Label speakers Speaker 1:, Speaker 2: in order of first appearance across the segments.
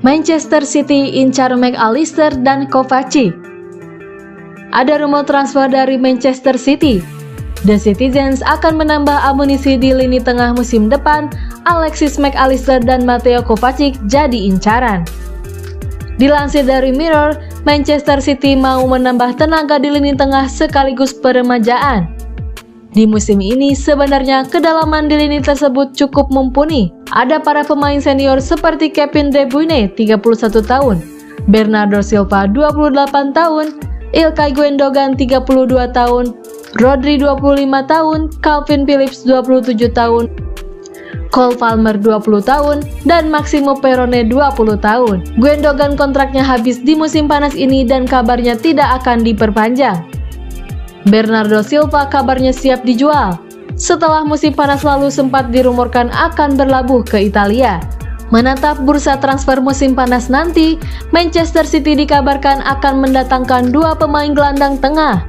Speaker 1: Manchester City incar McAllister dan Kovacic. Ada rumor transfer dari Manchester City. The Citizens akan menambah amunisi di lini tengah musim depan. Alexis McAllister dan Mateo Kovacic jadi incaran. Dilansir dari Mirror, Manchester City mau menambah tenaga di lini tengah sekaligus peremajaan. Di musim ini sebenarnya kedalaman di lini tersebut cukup mumpuni. Ada para pemain senior seperti Kevin De Bruyne 31 tahun, Bernardo Silva 28 tahun, Ilkay Gundogan 32 tahun, Rodri 25 tahun, Calvin Phillips 27 tahun, Cole Palmer 20 tahun, dan Maximo Perrone 20 tahun. Gundogan kontraknya habis di musim panas ini dan kabarnya tidak akan diperpanjang. Bernardo Silva kabarnya siap dijual. Setelah musim panas lalu sempat dirumorkan akan berlabuh ke Italia. Menatap bursa transfer musim panas nanti, Manchester City dikabarkan akan mendatangkan dua pemain gelandang tengah.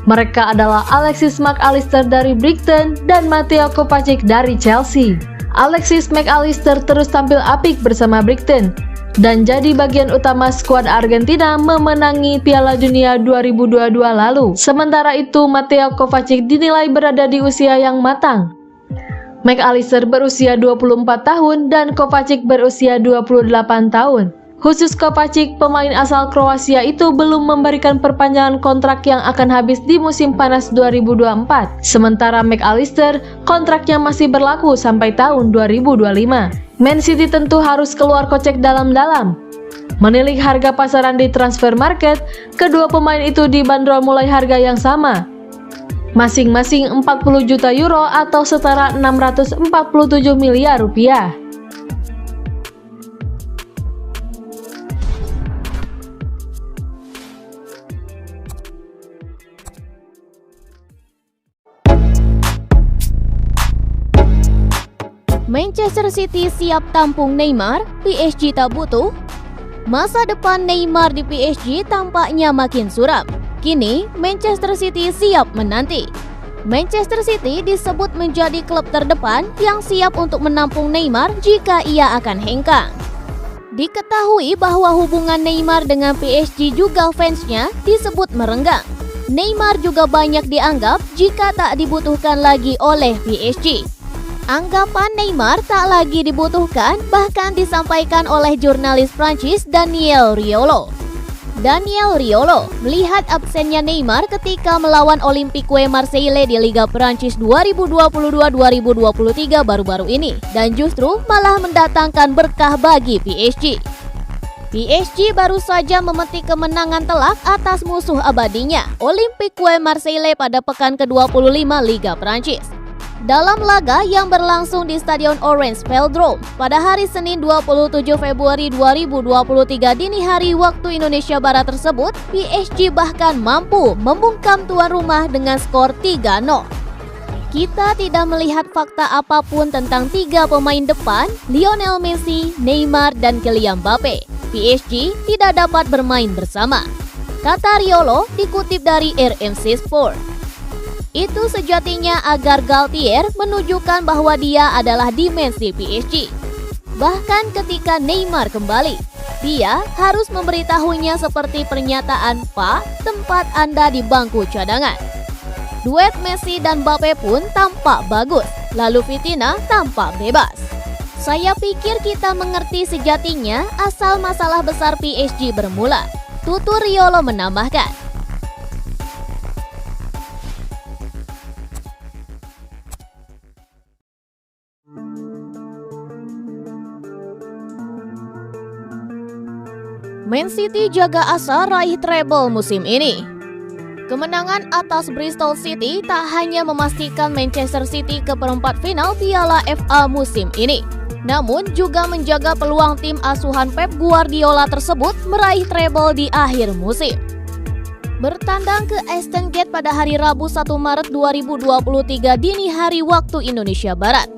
Speaker 1: Mereka adalah Alexis McAllister dari Brighton dan Mateo Kovacic dari Chelsea. Alexis McAllister terus tampil apik bersama Brighton dan jadi bagian utama skuad Argentina memenangi Piala Dunia 2022 lalu. Sementara itu, Mateo Kovacic dinilai berada di usia yang matang. McAllister berusia 24 tahun dan Kovacic berusia 28 tahun. Khusus Kovacic, pemain asal Kroasia itu belum memberikan perpanjangan kontrak yang akan habis di musim panas 2024. Sementara McAllister, kontraknya masih berlaku sampai tahun 2025. Man City tentu harus keluar kocek dalam-dalam. Menilik harga pasaran di transfer market, kedua pemain itu dibanderol mulai harga yang sama. Masing-masing 40 juta euro atau setara 647 miliar rupiah.
Speaker 2: Manchester City siap tampung Neymar, PSG tak butuh. Masa depan Neymar di PSG tampaknya makin suram. Kini, Manchester City siap menanti. Manchester City disebut menjadi klub terdepan yang siap untuk menampung Neymar jika ia akan hengkang. Diketahui bahwa hubungan Neymar dengan PSG juga fansnya disebut merenggang. Neymar juga banyak dianggap jika tak dibutuhkan lagi oleh PSG. Anggapan Neymar tak lagi dibutuhkan bahkan disampaikan oleh jurnalis Prancis Daniel Riolo. Daniel Riolo melihat absennya Neymar ketika melawan Olympique Marseille di Liga Prancis 2022-2023 baru-baru ini dan justru malah mendatangkan berkah bagi PSG. PSG baru saja memetik kemenangan telak atas musuh abadinya Olympique Marseille pada pekan ke-25 Liga Prancis. Dalam laga yang berlangsung di Stadion Orange Velodrome pada hari Senin 27 Februari 2023 dini hari waktu Indonesia Barat tersebut, PSG bahkan mampu membungkam tuan rumah dengan skor 3-0. Kita tidak melihat fakta apapun tentang tiga pemain depan, Lionel Messi, Neymar, dan Kylian Mbappe. PSG tidak dapat bermain bersama, kata Riolo dikutip dari RMC Sport. Itu sejatinya agar Galtier menunjukkan bahwa dia adalah dimensi PSG. Bahkan ketika Neymar kembali, dia harus memberitahunya seperti pernyataan, "Pak, tempat Anda di bangku cadangan." Duet Messi dan Mbappe pun tampak bagus, lalu Vitinha tampak bebas. Saya pikir kita mengerti sejatinya asal masalah besar PSG bermula, tutur Riolo menambahkan. Man City jaga asa raih treble musim ini. Kemenangan atas Bristol City tak hanya memastikan Manchester City ke perempat final Piala FA musim ini, namun juga menjaga peluang tim asuhan Pep Guardiola tersebut meraih treble di akhir musim. Bertandang ke Eastern Gate pada hari Rabu 1 Maret 2023 dini hari waktu Indonesia Barat.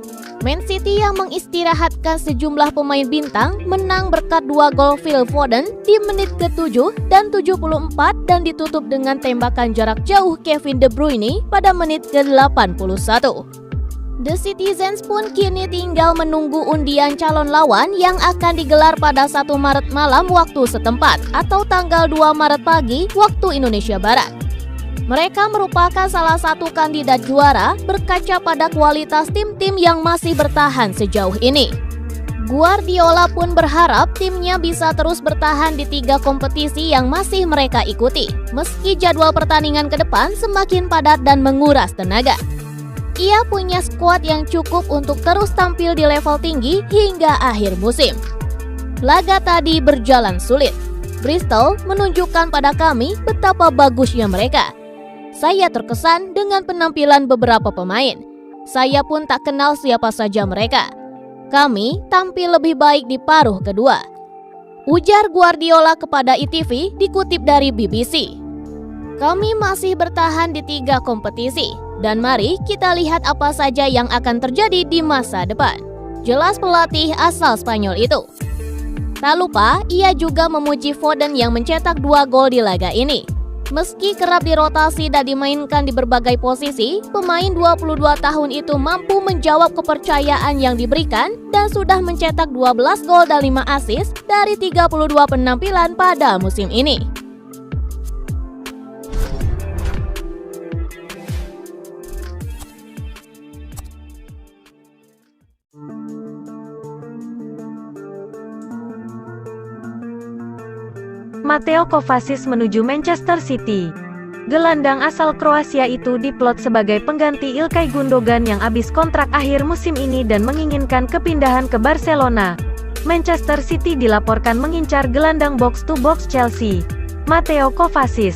Speaker 2: Man City yang mengistirahatkan sejumlah pemain bintang menang berkat 2 gol Phil Foden di menit ke-7 dan 74 dan ditutup dengan tembakan jarak jauh Kevin De Bruyne pada menit ke-81. The Citizens pun kini tinggal menunggu undian calon lawan yang akan digelar pada 1 Maret malam waktu setempat atau tanggal 2 Maret pagi waktu Indonesia Barat. Mereka merupakan salah satu kandidat juara berkaca pada kualitas tim-tim yang masih bertahan sejauh ini. Guardiola pun berharap timnya bisa terus bertahan di 3 kompetisi yang masih mereka ikuti, meski jadwal pertandingan ke depan semakin padat dan menguras tenaga. Ia punya skuad yang cukup untuk terus tampil di level tinggi hingga akhir musim. Laga tadi berjalan sulit. Bristol menunjukkan pada kami betapa bagusnya mereka. Saya terkesan dengan penampilan beberapa pemain. Saya pun tak kenal siapa saja mereka. Kami tampil lebih baik di paruh kedua, ujar Guardiola kepada ITV dikutip dari BBC. Kami masih bertahan di 3 kompetisi, dan mari kita lihat apa saja yang akan terjadi di masa depan, jelas pelatih asal Spanyol itu. Tak lupa, ia juga memuji Foden yang mencetak 2 gol di laga ini. Meski kerap dirotasi dan dimainkan di berbagai posisi, pemain 22 tahun itu mampu menjawab kepercayaan yang diberikan dan sudah mencetak 12 gol dan 5 assist dari 32 penampilan pada musim ini.
Speaker 1: Mateo Kovacic menuju Manchester City. Gelandang asal Kroasia itu diplot sebagai pengganti Ilkay Gundogan yang habis kontrak akhir musim ini dan menginginkan kepindahan ke Barcelona. Manchester City dilaporkan mengincar gelandang box-to-box Chelsea, Mateo Kovacic.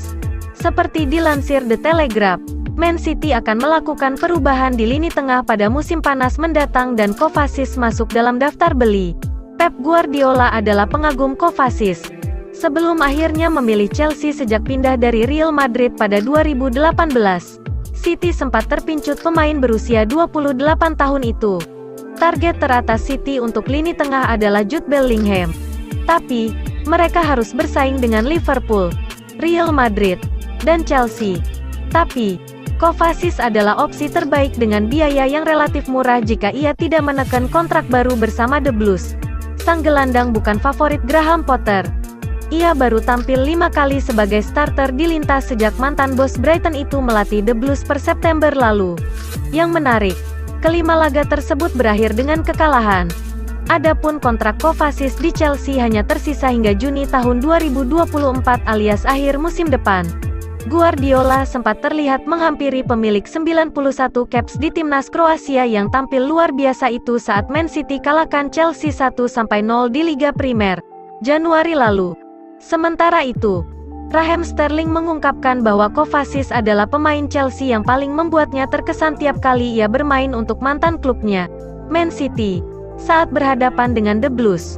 Speaker 1: Seperti dilansir The Telegraph, Man City akan melakukan perubahan di lini tengah pada musim panas mendatang dan Kovacic masuk dalam daftar beli. Pep Guardiola adalah pengagum Kovacic. Sebelum akhirnya memilih Chelsea sejak pindah dari Real Madrid pada 2018, City sempat terpincut pemain berusia 28 tahun itu. Target teratas City untuk lini tengah adalah Jude Bellingham. Tapi, mereka harus bersaing dengan Liverpool, Real Madrid, dan Chelsea. Tapi, Kovacic adalah opsi terbaik dengan biaya yang relatif murah jika ia tidak menekan kontrak baru bersama The Blues. Sang gelandang bukan favorit Graham Potter. Ia baru tampil 5 kali sebagai starter di lintas sejak mantan bos Brighton itu melatih The Blues per September lalu. Yang menarik, kelima laga tersebut berakhir dengan kekalahan. Adapun kontrak Kovacic di Chelsea hanya tersisa hingga Juni tahun 2024 alias akhir musim depan. Guardiola sempat terlihat menghampiri pemilik 91 caps di timnas Kroasia yang tampil luar biasa itu saat Man City kalahkan Chelsea 1-0 di Liga Primer, Januari lalu. Sementara itu, Raheem Sterling mengungkapkan bahwa Kovacic adalah pemain Chelsea yang paling membuatnya terkesan tiap kali ia bermain untuk mantan klubnya, Man City, saat berhadapan dengan The Blues.